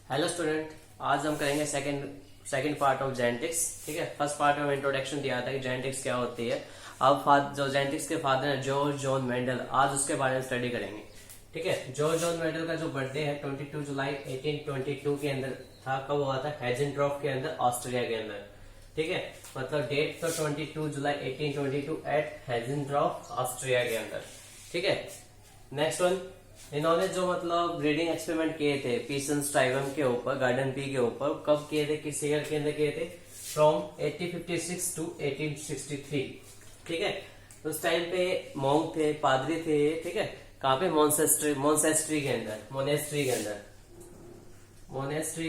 Hello student, आज हम करेंगे सेकंड पार्ट ऑफ जेनेटिक्स। ठीक है, फर्स्ट पार्ट में इंट्रोडक्शन दिया था कि जेनेटिक्स क्या होती है। अब जो जेनेटिक्स के फादर है जॉर्ज जॉन मेंडल, आज उसके बारे में स्टडी करेंगे। ठीक है, जॉर्ज जॉन मेंडल का जो बर्थडे है 22 जुलाई 1822 के अंदर था। कब हुआ था? हेजेनड्रॉफ के अंदर, ऑस्ट्रिया के अंदर। ठीक है, मतलब डेट तो 22 जुलाई 1822 एट हेजेनड्रॉफ, ऑस्ट्रिया के अंदर। ठीक है, नेक्स्ट वन, इन्होंने जो मतलब ब्रीडिंग एक्सपेरिमेंट किए थे पीसन्स टाइगम के ऊपर, गार्डन पी के ऊपर, कब किए थे, किस ईयर के अंदर किए थे? From 1856 to 1863। ठीक है, उस टाइम पे मॉन्क थे, पादरी थे। ठीक है, कहाँ पे? मोनेस्ट्री के अंदर, मोनेस्ट्री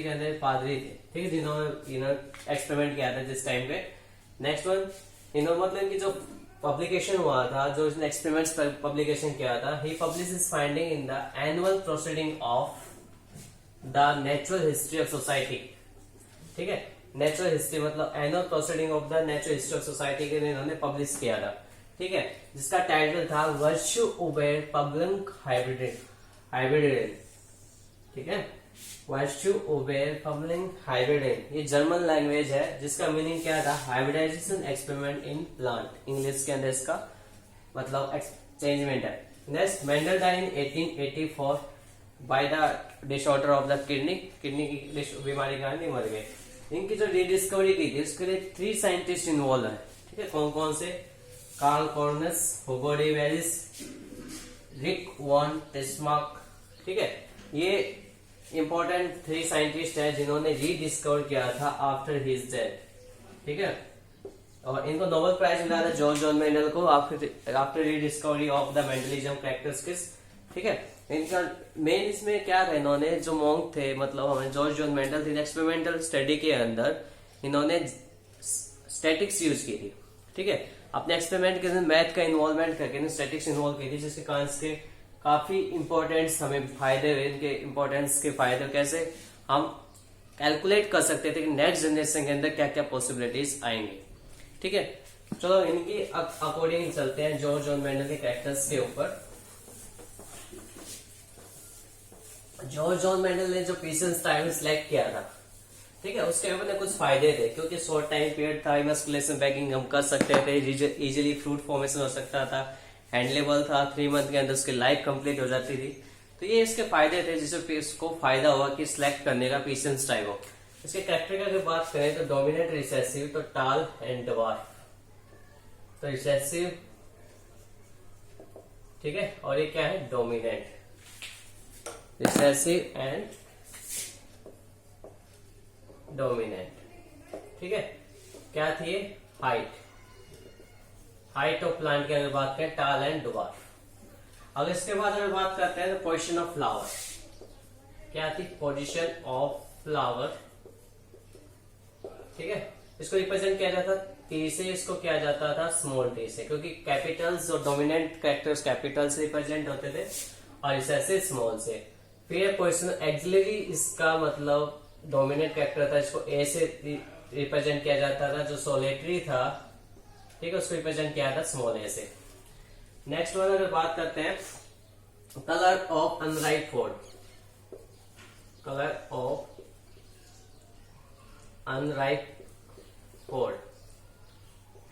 के अंदर पादरी थे। ठीक है, जिन्होंने एक्सपेरिमेंट किया था जिस टाइम पे। नेक्स्ट वन, इन्होंने मतलब इनकी जो पब्लिकेशन हुआ था, जो इसने एक्सपेरिमेंट्स पर पब्लिकेशन किया था, he publish his finding in the annual proceeding of the natural history of society. ठीक है, नेचुरल हिस्ट्री मतलब annual proceeding of the natural history of society के लिए इन्होंने पब्लिश किया था। ठीक है, जिसका टाइटल था वर्च्यू ओवेर पब्लिक हाइब्रिड। ठीक है, वर्च्यू ओवेर पब्लिक हाइब्रिड, ये जर्मन लैंग्वेज है जिसका मीनिंग क्या था? Hybridization experiment in plant. English के अंदर इसका मतलब चेंजमेंट है। Next, Mendel died in 1884 by the disorder of the kidney की बीमारी के कारण मर गए। इनकी जो रीडिस्कवरी की थी उसके लिए 3 साइंटिस्ट इन्वॉल्व है। ठीक है, कौन कौन से? Carl Correns, Hugo de Vries, Erich von Tschermak. ठीक है, ये इंपॉर्टेंट 3 साइंटिस्ट है जिन्होंने रीडिस्कवर किया था आफ्टर हिज डेथ। ठीक है, और इनको नोबेल प्राइज मिला था जॉर्ज जॉन मेंडल को after rediscovery of the Mendelism characteristics. ठीक है, इनका मेन इसमें क्या था, इन्होंने जो मॉन्क थे मतलब हमें जॉर्ज जॉन मेंडल थे, एक्सपेरिमेंटल स्टडी के अंदर इन्होंने स्टैटिक्स यूज की थी। ठीक है, अपने एक्सपेरिमेंट के अंदर मैथ का इन्वॉल्वमेंट करके स्टैटिक्स इन्वॉल्व की थी, जिसके कारण से काफी इंपॉर्टेंस हमें फायदे हुए। इनके इंपॉर्टेंस के फायदे कैसे हम कैलकुलेट कर सकते थे कि नेक्स्ट जनरेशन के अंदर क्या क्या पॉसिबिलिटीज आएंगे। ठीक है, चलो इनकी अकॉर्डिंग चलते हैं जॉर्ज जॉन मेंडल के कैरेक्टर्स के ऊपर। जॉर्ज जॉन मेंडल ने जो पीसन्स टाइम सिलेक्ट किया था, ठीक है, उसके अपने कुछ फायदे थे क्योंकि शॉर्ट टाइम पीरियड था, इमस्कुलेशन बैगिंग हम कर सकते थे, इजीली फ्रूट फॉर्मेशन हो सकता था, हैंडलेबल था, 3 मंथ के अंदर उसकी लाइफ कंप्लीट हो जाती थी। तो ये इसके फायदे थे, जिससे इसको फायदा हुआ कि सिलेक्ट करने का पीसेंस टाइप हो। इसके कैरेक्टर की अगर बात करें तो डोमिनेंट, रिसेसिव, तो टाल एंड डवार्फ। तो रिसेसिव, ठीक है, और ये क्या है? Dominant, recessive and dominant. ठीक है, क्या थी ये? हाइट ऑफ प्लांट की अगर बात करें टाल एंड डवार्फ। अगर इसके बाद अगर बात करते हैं तो पोजीशन ऑफ फ्लावर, क्या थी? Position of flower. ठीक है, इसको रिप्रेजेंट किया जाता टी से, इसको किया जाता था स्मॉल टी से, क्योंकि कैपिटल्स और डोमिनेंट कैरेक्टर्स कैपिटल से रिप्रेजेंट होते थे और रिसेसिव स्मॉल से। फिर पोजीशन एक्सिलरी, इसका मतलब डोमिनेंट कैरेक्टर था, इसको ए से रिप्रेजेंट किया जाता था। जो सोलेटरी था, ठीक है, उसको रिप्रेजेंट किया था स्मॉल ए से। नेक्स्ट वन अगर बात करते हैं colour of unripe food, colour of unripe food.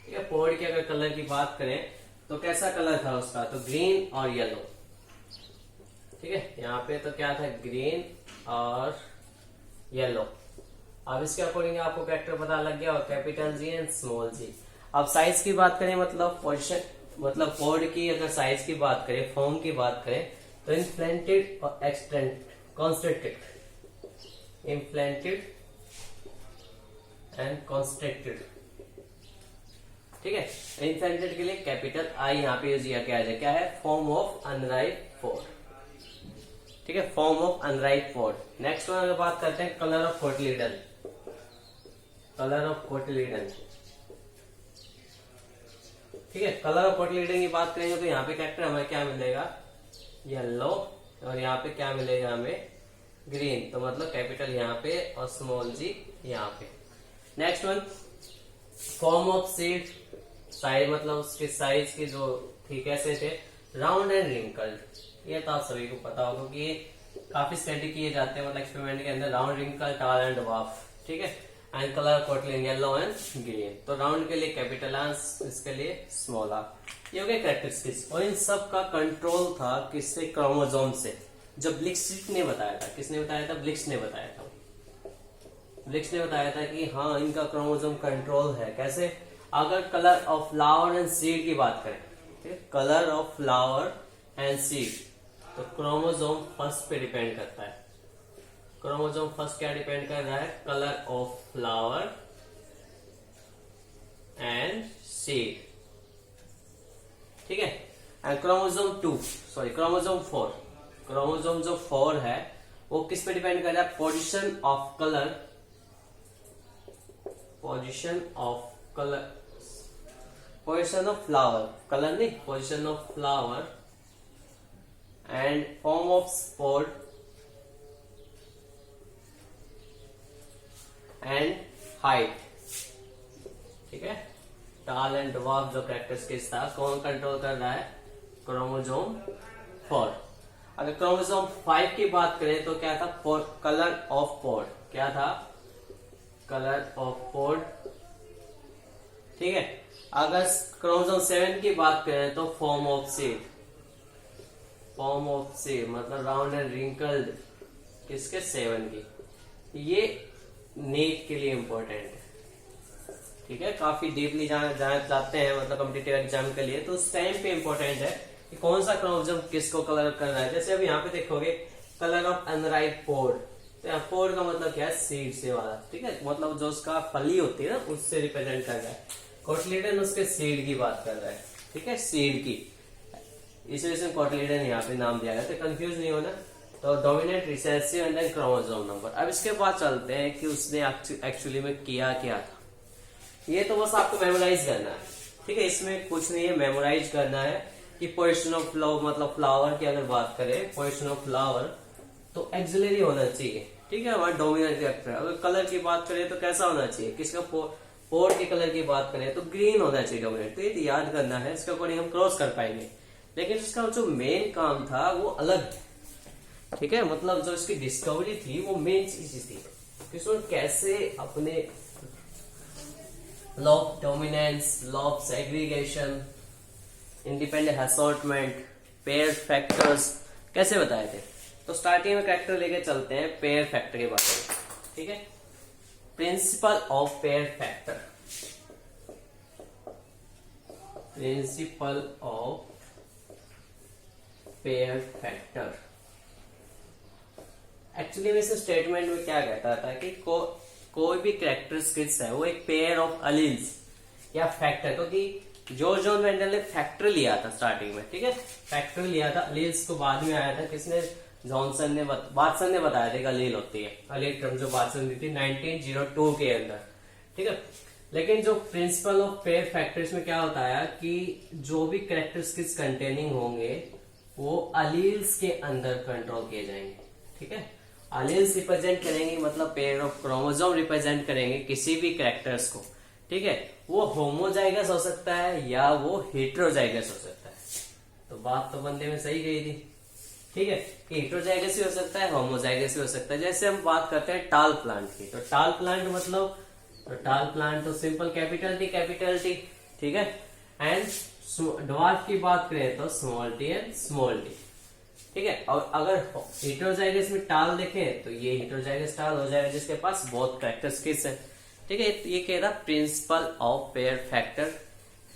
ठीक है, पोड की अगर कलर की बात करें तो कैसा कलर था उसका? तो ग्रीन और येलो। ठीक है, यहाँ पे तो क्या था? ग्रीन और येलो। अब इसके अकॉर्डिंग आपको कैरेक्टर पता लग गया, और कैपिटल जी एंड स्मॉल जी। अब साइज की बात करें मतलब पोजीशन मतलब पोड की अगर साइज की बात करें, फॉर्म की बात करें तो इम्प्लांटेड और कॉन्स्ट्रिक्टेड, इम्प्लांटेड एंड कॉन्स्ट्रिक्टेड। ठीक है, इम्प्लांटेड के लिए कैपिटल आई यहाँ पे यूज किया जाए। क्या है? Form of unripe food. ठीक है, form of unripe food. Next one अगर बात करते हैं कलर ऑफ कोटिलीडन, कलर ऑफ कोटिलीडन। ठीक है, कलर ऑफ कोटिलीडन की बात करेंगे तो यहाँ पे कैरेक्टर हमें क्या मिलेगा? येलो, और यहाँ पे क्या मिलेगा हमें? ग्रीन। तो मतलब कैपिटल यहाँ पे और स्मॉल जी यहाँ पे। Next one, form of seed, size मतलब उसके साइज की जो थी कैसे थे? Round and wrinkled. ये तो आप सभी को पता होगा कि काफी स्टडी किए जाते हैं मतलब एक्सपेरिमेंट के अंदर, राउंड रिंकल, टाल एंड डवार्फ, ठीक है। And colour Kotlin yellow and green. तो राउंड के लिए कैपिटल आर, इसके लिए स्मॉल आर। ये हो गए कैरेक्टरिस्टिक्स। और इन सब का कंट्रोल था किससे? क्रोमोसोम से। जब ब्लिक्स ने बताया था, किसने बताया था? ब्लिक्स ने बताया था। ब्लिक्स ने बताया था कि हाँ इनका क्रोमोसोम कंट्रोल है। कैसे? अगर colour of flower and seed की बात करें, ठीक है, colour of flower and seed, तो क्रोमोसोम फर्स्ट पे डिपेंड करता है। क्रोमोसोम फर्स्ट क्या डिपेंड कर रहा है? Colour of flower and seed, ठीक है। एंड क्रोमोसोम 4, क्रोमोसोम जो 4 है वो किस पे डिपेंड कर रहा है? Position of colour, position of flower, colour नहीं, position of flower and form of spore and height, ठीक है। टाल एंड डवार्फ जो कैरेक्टरिस्टिक्स था, कौन कंट्रोल कर रहा है? क्रोमोसोम 4। अगर क्रोमोसोम 5 की बात करें तो क्या था? कलर ऑफ पोड, क्या था? कलर ऑफ पोड, ठीक है। अगर क्रोमोसोम 7 की बात करें तो फॉर्म ऑफ सीड, मतलब राउंड एंड रिंकल्ड, किसके? 7 की। ये नीट के लिए इंपॉर्टेंट है, ठीक है। काफी डीपली जाते हैं मतलब कॉम्पिटिटिव एग्जाम के लिए, तो उस टाइम पे इंपॉर्टेंट है कि कौन सा क्रोमोसोम किसको कलर कर रहा है। जैसे अभी यहाँ पे देखोगे कलर ऑफ अनराइप पोड, तो यहाँ पोड का मतलब क्या है? सीड से वाला, ठीक है, मतलब जो उसका फली होती है ना उससे रिप्रेजेंट कर रहा है। कोटलीडन उसके सीड की बात कर रहा है, ठीक है, सीड की, इस वजह से कोटलीडन यहाँ पे नाम दिया गया, तो कंफ्यूज नहीं होना। तो dominant, recessive and then chromosome number. अब इसके बाद चलते हैं कि उसने एक्चुअली में किया क्या था। ये तो बस आपको मेमोराइज करना है, ठीक है, इसमें कुछ नहीं है, मेमोराइज करना है कि पोजीशन ऑफ फ्लावर, मतलब फ्लावर की अगर बात करें, पोजीशन ऑफ फ्लावर तो एक्सिलरी होना चाहिए, ठीक है, हमारा डोमिनेंट कैरेक्टर। अगर कलर की बात करें तो कैसा होना चाहिए? किसका? पोड के कलर की बात करें तो ग्रीन होना चाहिए डोमिनेंट। तो ये याद करना है, इसके अकॉर्डिंग हम क्रॉस कर पाएंगे। लेकिन इसका जो मेन काम था वो अलग है, ठीक है, मतलब जो इसकी डिस्कवरी थी वो मेन चीज थी कि उसने कैसे अपने law of dominance, law of segregation, independent assortment, pair factors कैसे बताए थे। तो स्टार्टिंग में कैरेक्टर लेके चलते हैं पेयर फैक्टर के बारे में, ठीक है। Principle of pair factor, principle of pair factor. Actually में इस स्टेटमेंट में क्या कहता था कि कोई भी कैरेक्टरिस्टिक्स है वो एक पेयर ऑफ अलील्स या फैक्टर, क्योंकि जॉन वेंडल ने फैक्टर लिया था स्टार्टिंग में, ठीक है, फैक्टर लिया था, अलील्स को बाद में आया था। किसने? वाटसन ने बताया था कि अलील होती है, अलील टर्म जो वाटसन दी थी 1902 के अंदर, ठीक है। लेकिन जो प्रिंसिपल ऑफ पेयर फैक्टर्स में क्या होता है कि जो भी कैरेक्टरिस्टिक्स कंटेनिंग होंगे वो अलील्स के अंदर कंट्रोल किए जाएंगे, ठीक है। अलील्स रिप्रेजेंट करेंगे, मतलब पेयर ऑफ क्रोमोसोम रिप्रेजेंट करेंगे किसी भी कैरेक्टर्स को, ठीक है। वो होमोजाइगस हो सकता है या वो हेट्रोजाइगस हो सकता है। तो बात तो बंदे में सही गई थी, ठीक है, कि हेट्रोजाइगस भी हो सकता है, होमोजाइगस भी हो सकता है। जैसे हम बात करते हैं टाल प्लांट की, तो टाल प्लांट मतलब, तो टाल प्लांट तो सिंपल कैपिटल टी, ठीक है। एंड ड्वार्फ की बात करें तो small T and small T, ठीक है। और अगर हेट्रोजाइगस में टाल देखें तो ये हेट्रोजाइगस टाल हो जाएगा जिसके पास बहुत कैरेक्टरिस्टिक्स है, ठीक है। ये कह रहा principle of pair factor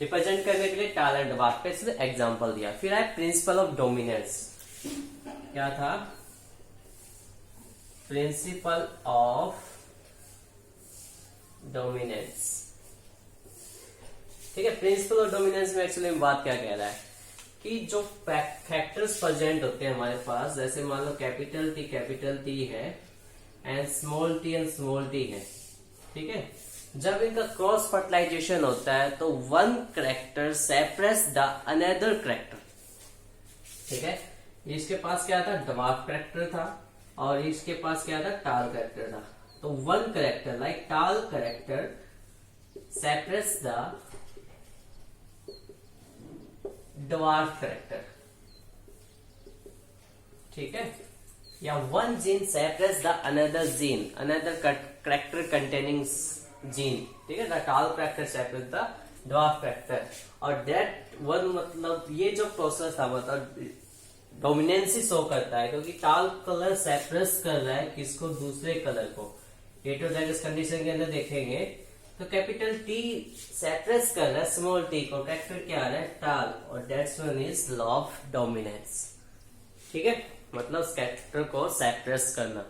represent करने के लिए टाल एंड ड्वार्फ का इसने एग्जांपल दिया। फिर आए प्रिंसिपल ऑफ डोमिनेंस, क्या था? प्रिंसिपल ऑफ डोमिनेंस, ठीक है। प्रिंसिपल ऑफ डोमिनेंस में एक्चुअली बात क्या कह रहा है कि जो फैक्टर्स प्रेजेंट होते हैं हमारे पास, जैसे मान लो कैपिटल टी है एंड स्मॉल टी है, ठीक है। जब इनका क्रॉस फर्टिलाइजेशन होता है तो one character separates the another character, ठीक है। इसके पास क्या था? ड्वार्फ कैरेक्टर था और इसके पास क्या था? टाल कैरेक्टर था। तो वन कैरेक्टर लाइक टाल character separates the dwarf character, ठीक है। या one gene separates the another gene, another character containing gene, ठीक है, द टाल character separates the dwarf character, और दैट वन मतलब ये जो प्रोसेस था मतलब डोमिनेंसी शो करता है, क्योंकि टाल कलर सेपरेट कर रहा है किसको, दूसरे कलर को। हेटेरोजाइगस कंडीशन के अंदर देखेंगे तो कैपिटल टी सेपरेट कर रहा है स्मॉल टी को, कैरेक्टर क्या आ रहा है, टाल, और that's one is law of dominance, ठीक है, मतलब कैरेक्टर को सेपरेट करना।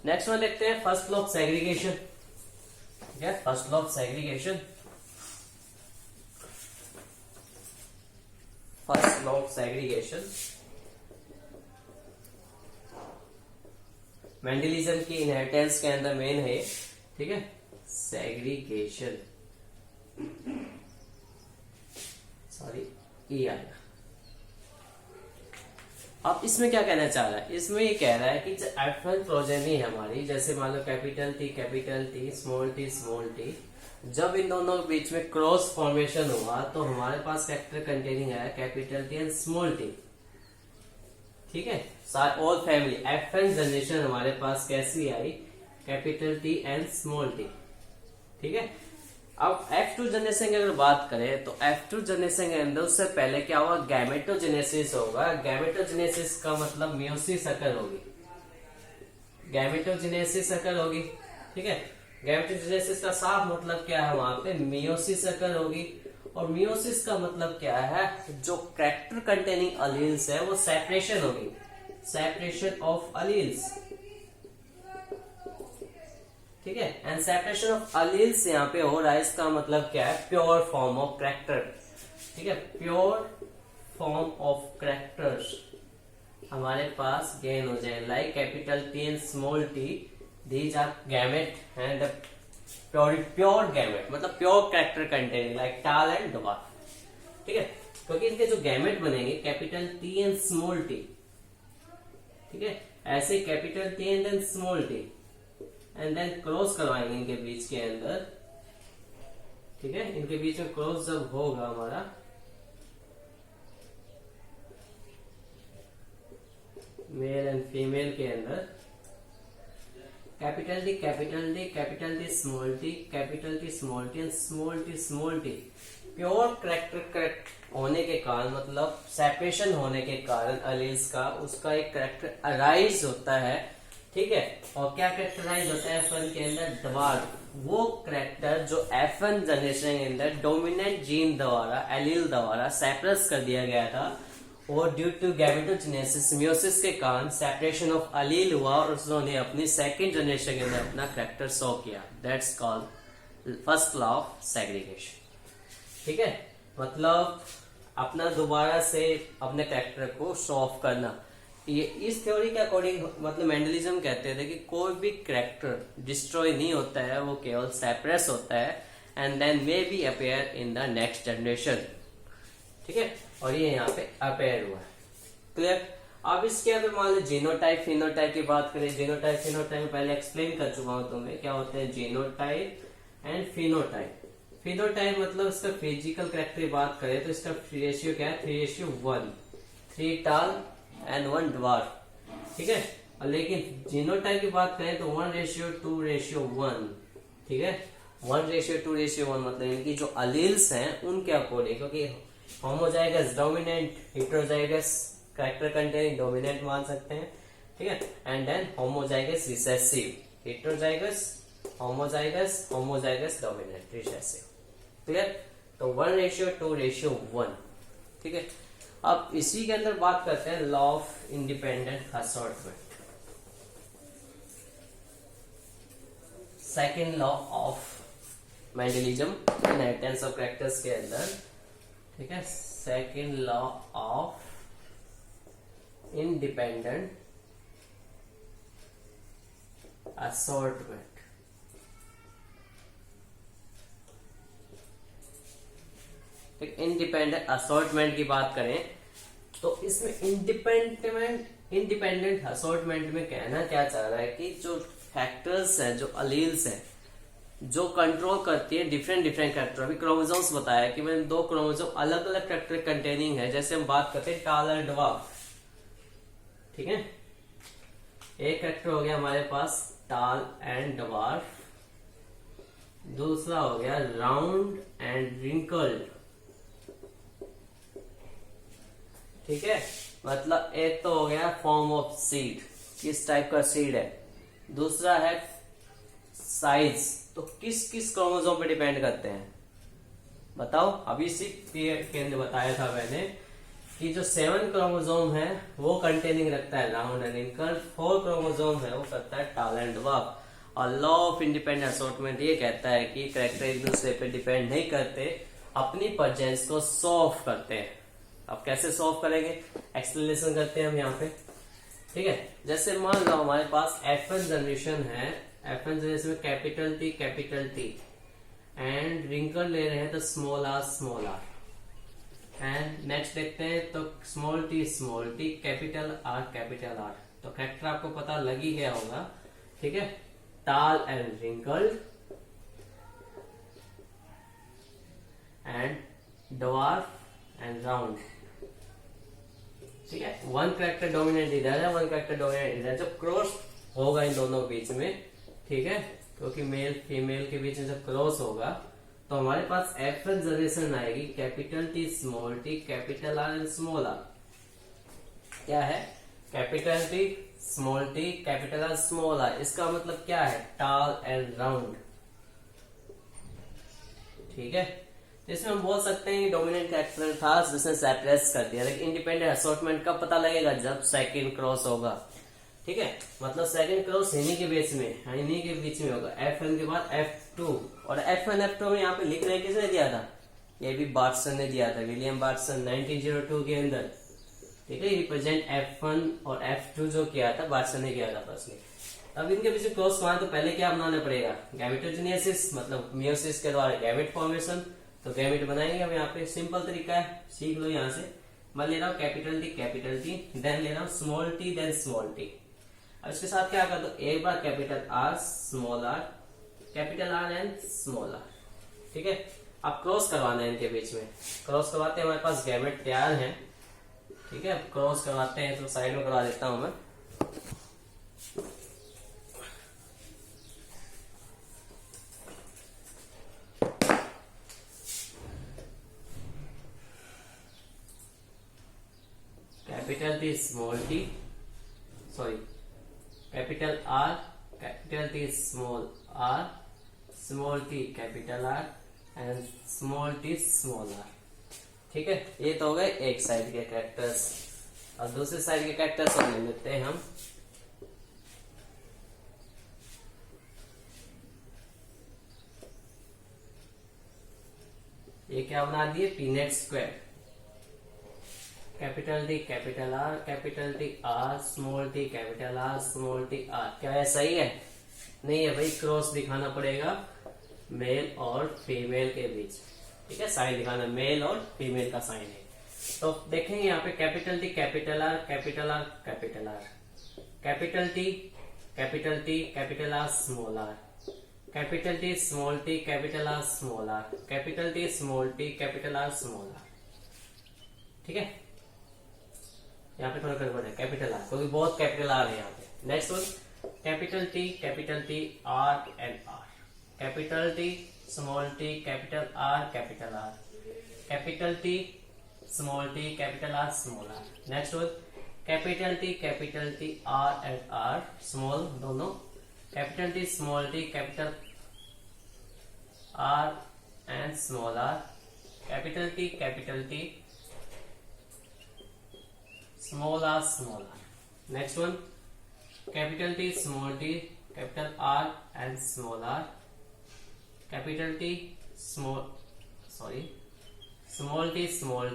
नेक्स्ट वन देखते हैं फर्स्ट लॉ ऑफ सेग्रीगेशन, ठीक है, first law of segregation, first law of segregation Mendelism की इनहेरिटेंस के अंदर मेन है, ठीक है, सेग्रीगेशन, सॉरी ये आएगा। अब इसमें क्या कहना चाह रहा है, इसमें ये कह रहा है कि जो एफ1 प्रोजेनी है हमारी, जैसे मान लो कैपिटल टी स्मॉल टी, जब इन दोनों के बीच में क्रॉस फॉर्मेशन हुआ तो हमारे पास कैरेक्टर कंटेनिंग आया capital T and small T, ठीक है, ऑल फैमिली एफ1 जनरेशन हमारे पास कैसी आई, capital T and small T, ठीक है। अब F2 जनरेशन की अगर बात करें तो F2 जनरेशन के अंदर उससे पहले क्या होगा, गैमेटोजेनेसिस होगा। गैमेटोजेनेसिस का मतलब मियोसिस अकर होगी, गैमेटोजेनेसिस अकर होगी, ठीक है। गैमेटोजेनेसिस का साफ मतलब क्या है, वहां पे मियोसिस अकर होगी, और मियोसिस का मतलब क्या है, जो कैरेक्टर कंटेनिंग अलील्स है वो सेपरेशन होगी, सेपरेशन ऑफ अलील्स, ठीक है, एंड सेपरेशन ऑफ अलील्स यहाँ पे हो रहा है, इसका मतलब क्या है, प्योर फॉर्म ऑफ कैरेक्टर, ठीक है, प्योर फॉर्म ऑफ कैरेक्टर्स हमारे पास गेन हो जाए, like capital T and small T, these are gamete and pure gamete, मतलब pure character containing like tall and dwarf, ठीक है, क्योंकि इनके जो गैमेट बनेंगे capital T and small T, ठीक है, ऐसे capital T and then small T, and then cross करवाएंगे इनके बीच के अंदर, ठीक है, इनके बीच में क्रॉस जब होगा हमारा मेल एंड फीमेल के अंदर, capital T small T, capital T small T and small T, pure character correct होने के कारण, मतलब सेपरेशन होने के कारण अलील्स का, उसका एक कैरेक्टर अराइज होता है, ठीक है, और क्या कैरेक्टराइज होता है F1 के अंदर, ड्वार्फ, वो कैरेक्टर जो F1 जनरेशन के अंदर डोमिनेंट जीन द्वारा, एलील द्वारा सेपरेट कर दिया गया था, और ड्यू टू गैमेटोजेनेसिस मियोसिस के कारण सेपरेशन ऑफ अलील हुआ, और उन्होंने अपनी सेकेंड जनरेशन के अंदर अपना कैरेक्टर शो किया, that's called first law of segregation, ठीक है, मतलब अपना दोबारा से अपने कैरेक्टर को शो ऑफ करना। ये इस थ्योरी के अकॉर्डिंग मतलब मेंडलिज्म कहते थे कि कोई भी कैरेक्टर डिस्ट्रॉय नहीं होता है, वो केवल सेपरेट होता है, and then may be appear in the next generation, ठीक है, और ये यहाँ पे अपेयर हुआ है, क्लियर। अब इसके अगर मान लो जीनोटाइप फिनोटाइप की बात करें, जीनोटाइप फिनोटाइप पहले एक्सप्लेन कर चुका हूं तुम्हें, क्या होते हैं जीनोटाइप एंड फिनोटाइप। फिनोटाइप मतलब इसका फिजिकल कैरेक्टर की बात करें तो इसका रेशियो क्या है, 3:1, 3 टाल एंड 1 ड्वार्फ, ठीक है, और लेकिन जीनोटाइप की बात करें तो 1:2:1, ठीक है, 1:2:1 मतलब इनकी जो अलील्स हैं उनके अकॉर्डिंग, क्योंकि homozygous dominant, heterozygous character containing dominant मान सकते हैं, ठीक है, and then homozygous recessive, heterozygous homozygous, homozygous dominant recessive, clear. तो 1:2:1, ठीक है। अब इसी के अंदर बात करते हैं law of independent assortment, second law of Mendelism inheritance of characters के अंदर, ठीक है, second law of independent assortment. Independent assortment की बात करें तो इसमें इंडिपेंडेंट असॉर्टमेंट में कहना क्या चाह रहा है कि जो फैक्टर्स हैं, जो अलील्स हैं, जो कंट्रोल करती है डिफरेंट कैरेक्टर। अभी क्रोमोसोम्स बताया कि मैंने 2 क्रोमोसोम अलग अलग कैरेक्टर कंटेनिंग है, जैसे हम बात करते हैं टाल और ड्वार्फ, ठीक है, एक कैरेक्टर हो गया हमारे पास टाल एंड डवार्फ, दूसरा हो गया राउंड एंड रिंकल्ड। ठीक है, मतलब एक तो हो गया फॉर्म ऑफ सीड, किस टाइप का सीड है, दूसरा है साइज, तो किस किस क्रोमोसोम पे डिपेंड करते हैं बताओ। अभी इसी के अंदर बताया था मैंने कि जो 7 क्रोमोसोम है वो कंटेनिंग रखता है राउंड एंड रिंकल्ड, 4 क्रोमोसोम है वो करता है टाल एंड डवार्फ। और लॉ ऑफ इंडिपेंडेंट असॉर्टमेंट ये कहता है कि कैरेक्टर एक दूसरे पे डिपेंड नहीं करते, अपनी प्रेजेंस को सॉल्व करते हैं। अब कैसे सॉल्व करेंगे, एक्सप्लेनेशन करते हैं हम यहाँ पे। ठीक है, जैसे मान लो हमारे पास F1 जनरेशन है, F1 जनरेशन में कैपिटल T एंड रिंकल ले रहे हैं तो स्मॉल r एंड नेक्स्ट देखते हैं तो स्मॉल t कैपिटल R। तो कैरेक्टर आपको पता लग ही गया होगा। ठीक है, टाल and wrinkled and dwarf and round. ठीक है, वन कैरेक्टर डोमिनेंट इधर है, वन कैरेक्टर डोमिनेंट इधर, जब क्रॉस होगा इन दोनों बीच में, ठीक है, क्योंकि मेल फीमेल के बीच में जब क्रॉस होगा तो हमारे पास F1 जनरेशन आएगी capital T capital R and small r। क्या है, capital T capital R small r, इसका मतलब क्या है, टाल एंड राउंड। ठीक है, इसमें हम बोल सकते हैं कि डोमिनेंट कैरेक्टर था जिसने सेपरेट कर दिया, लेकिन इंडिपेंडेंट असॉर्टमेंट कब पता लगेगा, जब सेकंड क्रॉस होगा। ठीक है, मतलब सेकंड क्रॉस इन्हीं के बीच में, इन्हीं के बीच में होगा, F1 के बाद F2। और F1 F2 में यहाँ पे लिख रहे किसने दिया था, ये भी बार्टसन ने दिया था, विलियम बार्टसन 1902 के अंदर। ठीक है, रिप्रेजेंट F1 और F2 जो किया था बार्टसन ने किया था पर्सनली। अब इनके बीच में क्रॉस हुआ तो पहले क्या बनाना पड़ेगा, गैमेटोजेनेसिस, मतलब मियोसिस के द्वारा गैमेट फॉर्मेशन। तो गैमेट बनाएंगे हम यहाँ पे, सिंपल तरीका है, सीख लो यहाँ से। मैं ले रहा हूँ कैपिटल T देन ले रहा हूँ small t then small t। अब इसके साथ क्या कर दो, एक बार capital R small r, capital R and small r। ठीक है, अब क्रॉस करवाना है इनके बीच में, क्रॉस करवाते हैं, हमारे पास गैमेट तैयार है। ठीक है, अब क्रॉस करवाते हैं तो साइड में करवा देता हूं मैं। Capital T small t, sorry capital R capital T small r, small t capital R and small t small r। ठीक है, ये तो हो गए एक साइड के कैरेक्टर्स। और दूसरे साइड के कैरेक्टर्स ले लेते हैं हम। ये क्या बना दिए, pennant square, capital T capital R capital T R small t capital R small t R। क्या है, सही है? नहीं है भाई, क्रॉस दिखाना पड़ेगा मेल और फीमेल के बीच। ठीक है, साइन दिखाना, मेल और फीमेल का साइन है। तो देखेंगे यहाँ पे capital T capital R capital R capital R, capital T capital R small r, capital T small t capital R small r, capital T small t capital R small r। ठीक है, यहाँ पे थोड़ा गड़बड़ है, कैपिटल R क्योंकि बहुत capital R है यहाँ पे। Next one capital T R and R, capital T small t capital R capital R, capital T small t capital R small r। Next one capital T R and R small दोनों, capital T small t capital R and small r, capital T small r small r। Next one capital T small t capital R and small r, capital T small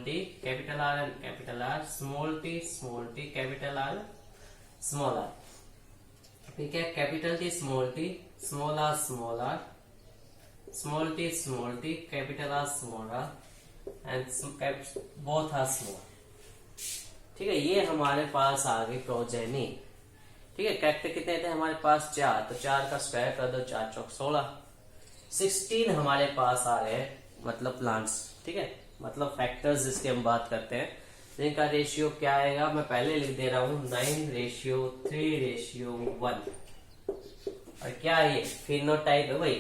t capital R and capital R, small t capital R small r। ठीक है, capital T small r small r, small t capital R small r and both are small. ठीक है, ये हमारे पास आ गई progeny. ठीक है, character कितने थे हमारे पास, 4, तो 4 का स्क्वायर कर दो, 4 चौक 16, 16 हमारे पास आ गए, मतलब प्लांट्स। ठीक है, मतलब फैक्टर्स जिसकी हम बात करते हैं, जिनका रेशियो क्या आएगा, मैं पहले लिख दे रहा हूं 9:3:1। और क्या है ये, फिनोटाइप है भाई,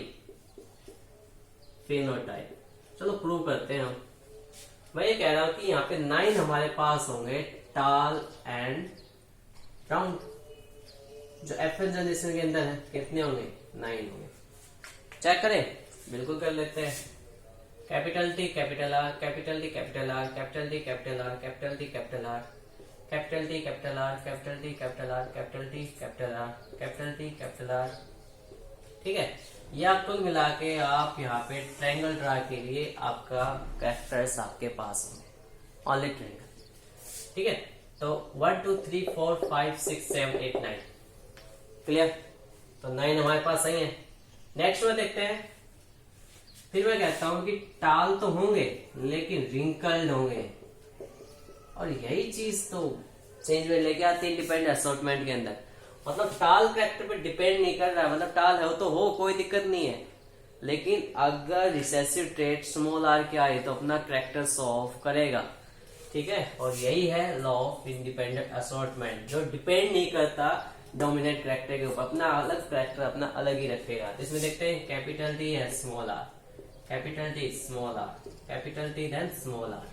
फिनोटाइप। चलो प्रूव करते हैं हम। मैं ये कह रहा हूं कि यहाँ पे 9 हमारे पास होंगे टाल एंड राउंड। जो एफएन जनरेशन के अंदर है कितने होंगे, 9 होंगे। चेक करें, बिल्कुल कर लेते हैं। Capital T capital R, capital T capital R, capital T capital R, capital T capital R, capital T capital R, capital T capital R, capital T capital R, capital T capital R. ठीक है, या कुल मिला के आप यहाँ पे triangle draw के लिए आपका कैरेक्टर्स आपके पास होंगे, ओनली ट्रायंगल। ठीक है, तो 1 2 3 4 5 6 7 8 9 क्लियर। तो 9 हमारे पास सही है। नेक्स्ट में देखते हैं। फिर मैं कहता हूं कि टाल तो होंगे लेकिन रिंकल्ड होंगे, और यही चीज तो चेंज में लेके आती है इंडिपेंडेंट असॉर्टमेंट के अंदर। मतलब टाल कैरेक्टर पे डिपेंड नहीं कर रहा है, मतलब टाल है तो हो, कोई दिक्कत नहीं है, लेकिन अगर रिसेसिव ट्रेट स्मॉल आर के आए तो अपना कैरेक्टर शो ऑफ करेगा। ठीक है, और यही है लॉ ऑफ इंडिपेंडेंट असॉर्टमेंट, जो डिपेंड नहीं करता डोमिनेंट कैरेक्टर के ऊपर, अपना अलग कैरेक्टर अपना अलग ही रखेगा। इसमें देखते हैं कैपिटल टी है small R, capital T small R, capital T then small R.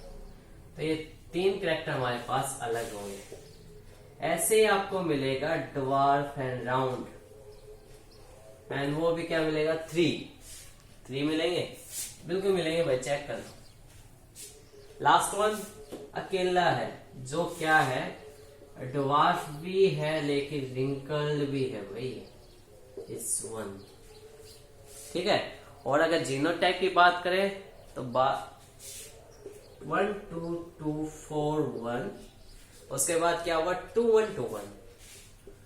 तो ये 3 कैरेक्टर हमारे पास अलग होंगे। ऐसे ही आपको मिलेगा ड्वार्फ एंड राउंड, एंड वो भी क्या मिलेगा, 3 मिलेंगे, बिल्कुल मिलेंगे भाई, चेक कर लो। लास्ट वन अकेला है, जो क्या है, ड्वार्फ भी है लेकिन रिंकल्ड भी है भाई, इट्स 1। ठीक है, और अगर जीनोटाइप की बात करें तो 1 2 2 4 1, उसके बाद क्या हुआ 2 1 2 1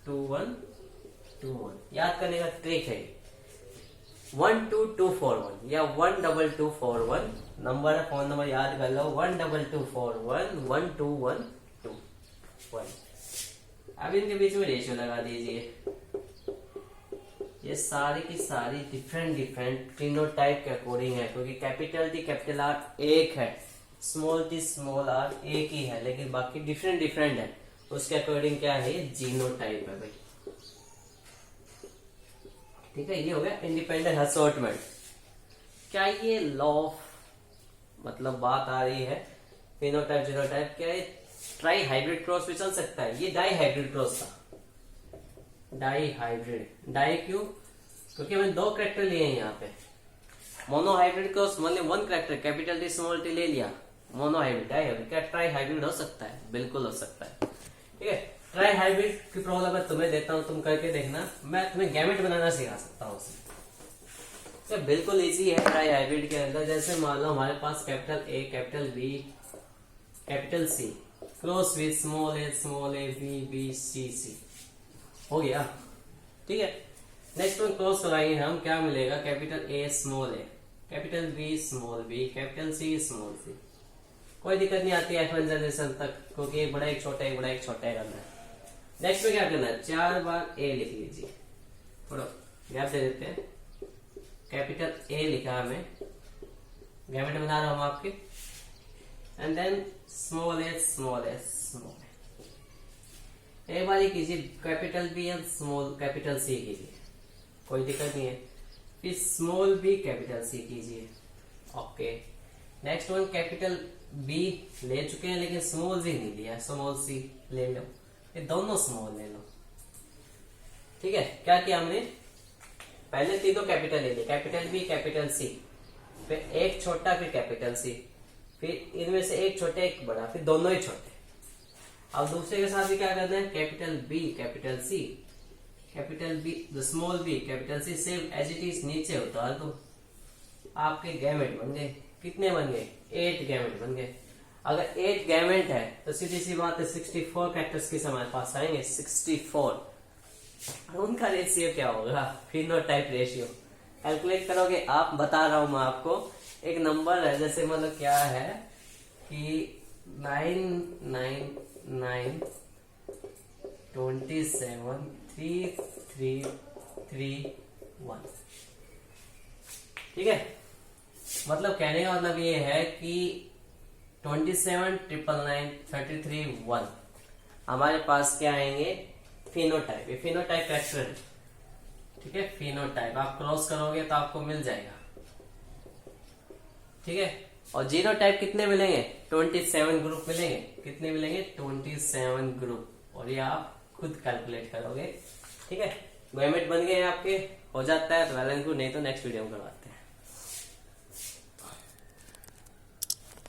2 1 2 1। याद करने का ट्रिक है 1 2 2 4 1 या 1 2 2 4 1 नंबर है, फोन नंबर याद कर लो, 1 2 2 4 1 1 2 1 2 1। अब इनके बीच में रेशियो लगा दीजिए। ये सारी की सारी डिफरेंट फिनोटाइप के अकॉर्डिंग है, क्योंकि कैपिटल टी कैपिटल आर एक है, स्मॉल टी स्मॉल आर एक ही है, लेकिन बाकी डिफरेंट है। उसके अकॉर्डिंग क्या है, ये जीनोटाइप है भाई। ठीक है, ये हो गया इंडिपेंडेंट असॉर्टमेंट। क्या ये लॉ ऑफ, मतलब बात आ रही है फिनोटाइप जीनोटाइप, क्या ये ट्राई हाइब्रिड क्रॉस भी चल सकता है? ये डाई हाइब्रिड क्रॉस था, डाई हाइब्रिड। डाई क्यों? क्योंकि हमने 2 कैरेक्टर लिए हैं यहाँ पे। मोनो हाइब्रिड क्रॉस मतलब 1 character capital T small T ले लिया, मोनो हाइब्रिड। डाई हाइब्रिड, क्या ट्राई हाइब्रिड हो सकता है? बिल्कुल हो सकता है। ठीक है, ट्राई हाइब्रिड की प्रॉब्लम मैं तुम्हें देता हूँ, तुम करके देखना, मैं तुम्हें गैमेट बनाना सिखा सकता हूँ उससे। तो बिल्कुल इजी है ट्राई हाइब्रिड के अंदर। जैसे मान लो हमारे पास capital A capital B capital C cross with small A B B C C हो गया। ठीक है, नेक्स्ट वन क्रॉस कराएंगे हम, क्या मिलेगा, capital A small A, capital B small B, capital C small C. कोई दिक्कत नहीं आती F1 जनरेशन तक, क्योंकि एक बड़ा एक छोटा, एक बड़ा एक छोटा करना है। नेक्स्ट में क्या करना है, 4 बार ए लिख लीजिए, थोड़ा गैप दे देते हैं। कैपिटल ए लिखा हमें, गैमेट बना रहा हूं आपके, and then small A small A small A. एक बार कीजिए capital B and small capital C कीजिए, कोई दिक्कत नहीं है। फिर स्मॉल बी कैपिटल सी कीजिए, okay. Next one capital B ले चुके हैं लेकिन स्मॉल सी नहीं लिया, स्मॉल सी ले लो, ये दोनों स्मॉल ले लो। ठीक है, क्या किया हमने, पहले तीनों कैपिटल ले लिए, कैपिटल बी कैपिटल सी, फिर एक छोटा फिर कैपिटल सी, फिर इनमें से एक छोटा एक बड़ा, फिर दोनों ही छोटे। अब दूसरे के साथ भी क्या करना है, capital B capital C, capital B small B capital C, same as it is नीचे उतार दो, आपके गैमेट बन गए। कितने बन गए, 8 गैमेट बन गए। अगर 8 गैमेट है तो सीधी सी बात है 64 कैरेक्टर्स किस हमारे पास आएंगे, 64। उनका रेशियो क्या होगा, फिनोटाइप रेशियो कैलकुलेट करोगे आप, बता रहा हूं मैं आपको। एक नंबर है, जैसे मतलब क्या है कि 999273331। ठीक है, मतलब कहने का मतलब ये है कि 27,999,33,1 हमारे पास क्या आएंगे, फिनोटाइप। ये फिनोटाइप फैक्टर है, ठीक है। फिनोटाइप आप क्रॉस करोगे तो आपको मिल जाएगा, ठीक है। और जीनोटाइप कितने मिलेंगे, 27 ग्रुप मिलेंगे। कितने मिलेंगे, 27 ग्रुप, और ये आप खुद कैलकुलेट करोगे, ठीक है। गैमेट बन गए आपके, हो जाता है तो वैलेंस ग्रुप, नहीं तो नेक्स्ट वीडियो में करवाते हैं।